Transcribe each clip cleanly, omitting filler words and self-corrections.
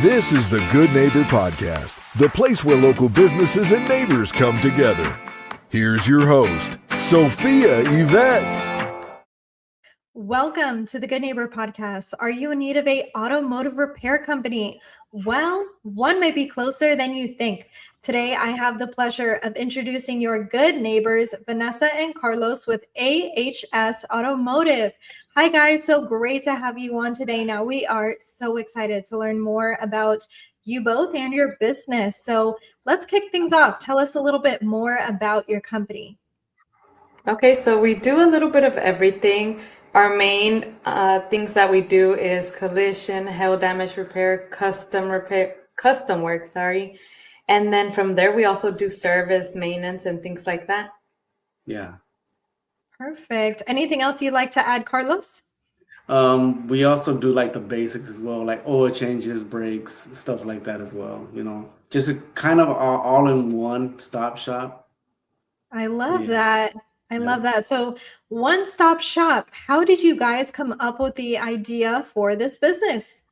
This is the Good Neighbor Podcast, the place where local businesses and neighbors come together. Here's your host, Sophia Yvette. Welcome to the Good Neighbor Podcast. Are you in need of an automotive repair company? Well, one might be closer than you think. Today, I have the pleasure of introducing your good neighbors, Vanessa and Carlos with AHS Automotive. Hi, guys. So great to have you on today. Now, we are so excited to learn more about you both and your business. So let's kick things off. Tell us a little bit more about your company. Okay, so we do a little bit of everything. Our main things that we do is collision, hail damage repair, custom work, sorry. And then from there, we also do service, maintenance, and things like that. Yeah. Perfect. Anything else you'd like to add, Carlos? We also do like the basics as well, like oil changes, brakes, stuff like that as well. You know, just a kind of all-in-one stop shop. I love that. I love that. So one-stop shop. How did you guys come up with the idea for this business?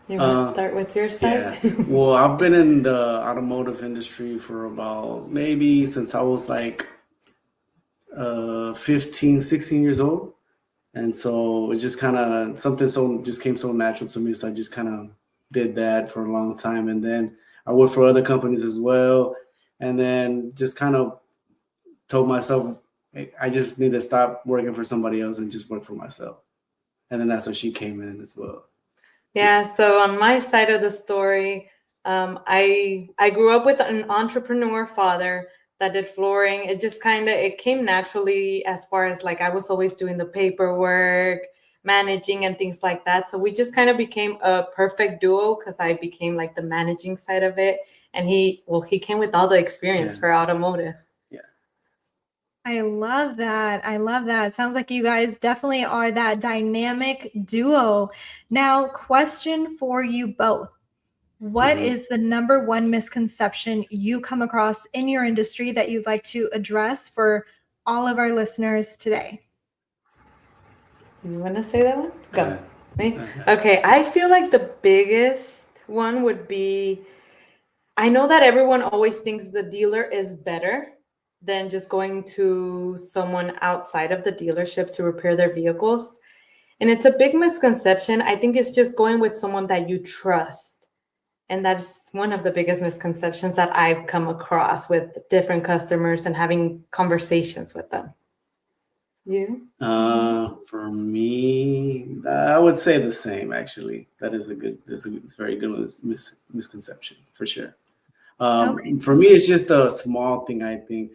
You want to start with your side? Yeah. Well, I've been in the automotive industry for about maybe since I was like 15, 16 years old. And so it just kind of just came so natural to me. So I just kind of did that for a long time. And then I worked for other companies as well. And then just kind of told myself, I just need to stop working for somebody else and just work for myself. And then that's when she came in as well. Yeah, so on my side of the story, I grew up with an entrepreneur father that did flooring. It came naturally as far as like I was always doing the paperwork, managing and things like that. So we just kind of became a perfect duo because I became like the managing side of it. And he came with all the experience for automotive. I love that. I love that. Sounds like you guys definitely are that dynamic duo. Now, question for you both. What is the number one misconception you come across in your industry that you'd like to address for all of our listeners today? You want to say that one? Go. Me? Okay, I feel like the biggest one would be, I know that everyone always thinks the dealer is better than just going to someone outside of the dealership to repair their vehicles. And it's a big misconception. I think it's just going with someone that you trust. And that's one of the biggest misconceptions that I've come across with different customers and having conversations with them. You? For me, I would say the same, actually. It's a very good misconception for sure. For me, it's just a small thing, I think.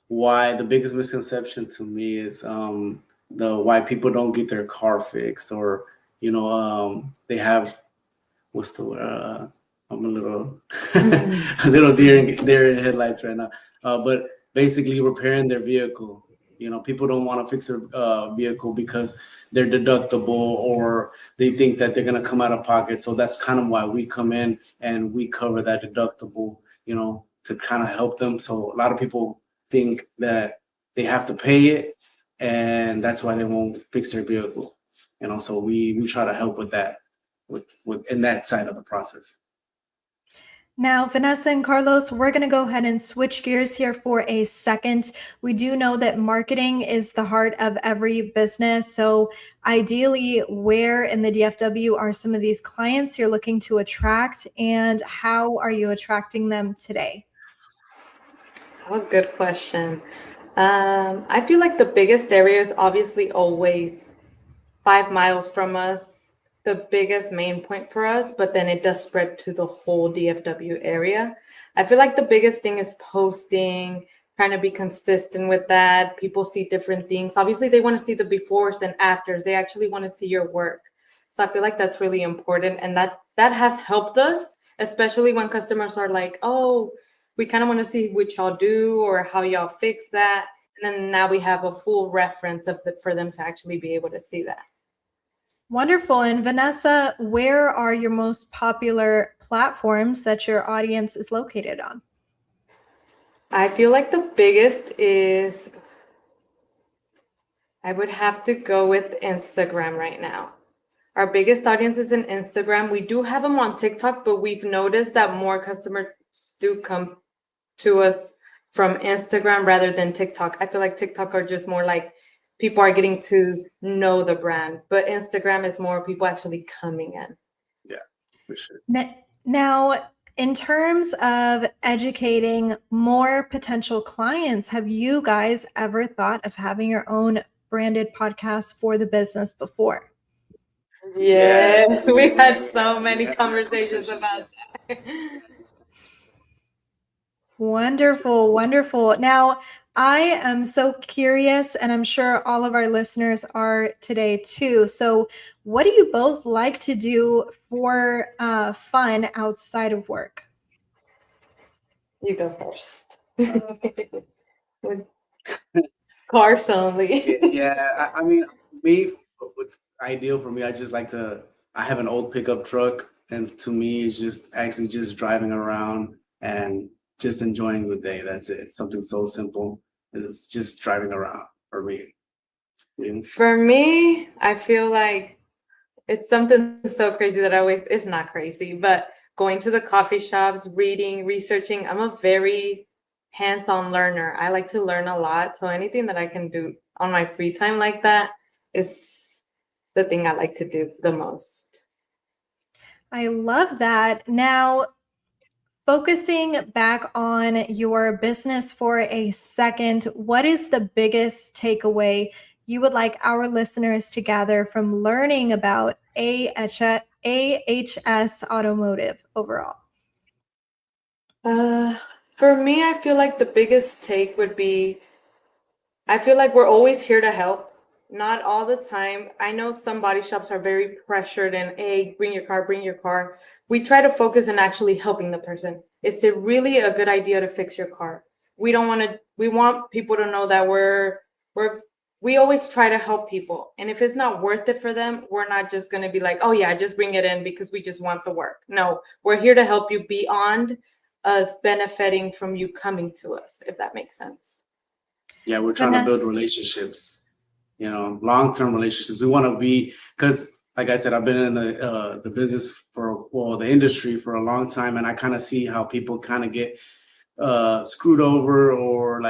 Why the biggest misconception to me is why people don't get their car fixed, or they have what's the word? I'm a little a little deer in headlights right now. But basically repairing their vehicle. People don't want to fix their vehicle because they're deductible or they think that they're going to come out of pocket. So that's kind of why we come in and we cover that deductible, to kind of help them. So a lot of people think that they have to pay it, and that's why they won't fix their vehicle. So we try to help with that, in that side of the process. Now, Vanessa and Carlos, we're going to go ahead and switch gears here for a second. We do know that marketing is the heart of every business. So ideally, where in the DFW are some of these clients you're looking to attract, and how are you attracting them today? Oh, good question. I feel like the biggest area is obviously always 5 miles from us, the biggest main point for us, but then it does spread to the whole DFW area. I feel like the biggest thing is posting, trying to be consistent with that. People see different things. Obviously, they want to see the befores and afters. They actually want to see your work. So I feel like that's really important. And that has helped us, especially when customers are like, oh, we kind of want to see what y'all do or how y'all fix that. And then now we have a full reference for them to actually be able to see that. Wonderful. And Vanessa, where are your most popular platforms that your audience is located on? I feel like the biggest is, I would have to go with Instagram right now. Our biggest audience is in Instagram. We do have them on TikTok, but we've noticed that more customers do come to us from Instagram rather than TikTok. I feel like TikTok are just more like people are getting to know the brand, but Instagram is more people actually coming in. Yeah, for sure. Now, in terms of educating more potential clients, have you guys ever thought of having your own branded podcast for the business before? Yes, we've had so many conversations about that. Wonderful, wonderful. Now, I am so curious, and I'm sure all of our listeners are today too. So, what do you both like to do for fun outside of work? You go first. Cars only. Yeah, I mean, me, what's ideal for me, I have an old pickup truck, and to me, it's just actually just driving around and just enjoying the day. That's it. Something so simple. It's just driving around for me. Yeah. For me, I feel like it's something so crazy that it's not crazy, but going to the coffee shops, reading, researching. I'm a very hands-on learner. I like to learn a lot. So anything that I can do on my free time like that is the thing I like to do the most. I love that. Now, focusing back on your business for a second, what is the biggest takeaway you would like our listeners to gather from learning about AHS Automotive overall? For me, I feel like the biggest take would be I feel like we're always here to help. Not all the time. I know some body shops are very pressured and, hey, bring your car, bring your car. We try to focus on actually helping the person. Is it really a good idea to fix your car? We want people to know that we always try to help people. And if it's not worth it for them, we're not just going to be like, oh yeah, just bring it in because we just want the work. No, we're here to help you beyond us benefiting from you coming to us, if that makes sense. Yeah, we're trying to build relationships, long-term relationships. We want to be, because like I said, I've been in the business the industry for a long time, and I kind of see how people kind of get screwed over or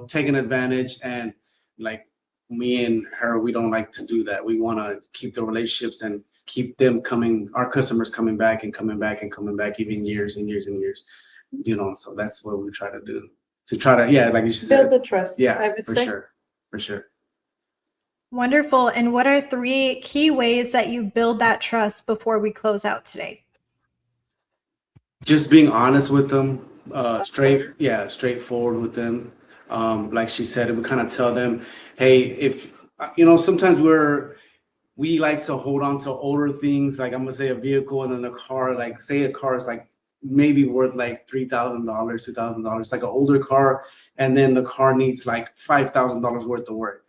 taken advantage. And like me and her, we don't like to do that. We want to keep the relationships and keep them our customers coming back and coming back and coming back, even years and years and years. So that's what we try to do. To try to, like you said, build the trust. Yeah, I would say. For sure. Wonderful. And what are 3 key ways that you build that trust before we close out today? Just being honest with them, straightforward with them. Like she said, we kind of tell them, hey, if sometimes we like to hold on to older things, like I'm gonna say a vehicle and then a car, like say a car is like maybe worth like $3,000, $2,000, like an older car, and then the car needs like $5,000 worth of work.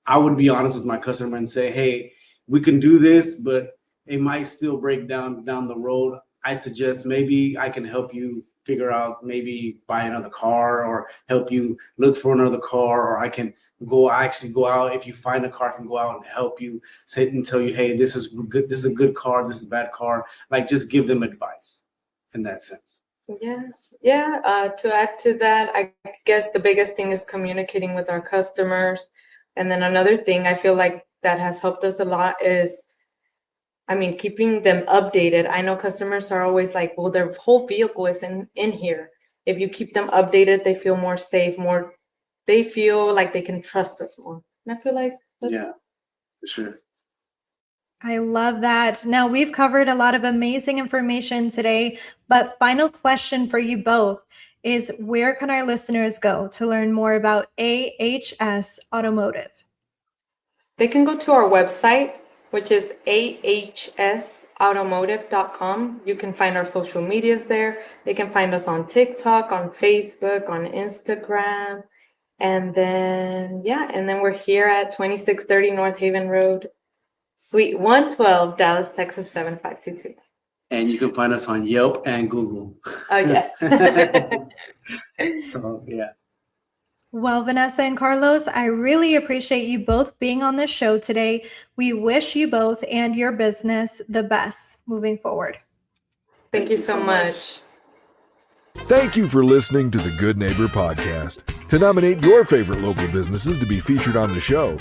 I would be honest with my customer and say, hey, we can do this, but it might still break down the road. I suggest maybe I can help you figure out, maybe buy another car or help you look for another car, or I can go out. If you find a car, I can go out and help you, sit and tell you, hey, this is good. This is a good car. This is a bad car. Like, just give them advice in that sense. Yeah. To add to that, I guess the biggest thing is communicating with our customers. And then another thing I feel like that has helped us a lot is, keeping them updated. I know customers are always like, well, their whole vehicle is in here. If you keep them updated, they feel more safe, they feel like they can trust us more. And I feel like for sure. I love that. Now, we've covered a lot of amazing information today, but final question for you both is, where can our listeners go to learn more about AHS Automotive? They can go to our website, which is ahsautomotive.com. You can find our social medias there. They can find us on TikTok, on Facebook, on Instagram. And then we're here at 2630 North Haven Road, Suite 112, Dallas, Texas, 75522. And you can find us on Yelp and Google. Oh, yes. So, yeah. Well, Vanessa and Carlos, I really appreciate you both being on the show today. We wish you both and your business the best moving forward. Thank you so much. Thank you for listening to the Good Neighbor Podcast. To nominate your favorite local businesses to be featured on the show,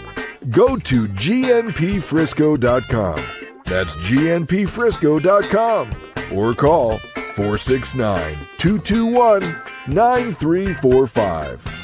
go to gnpfrisco.com. That's gnpfrisco.com. Or call 469-221-9345.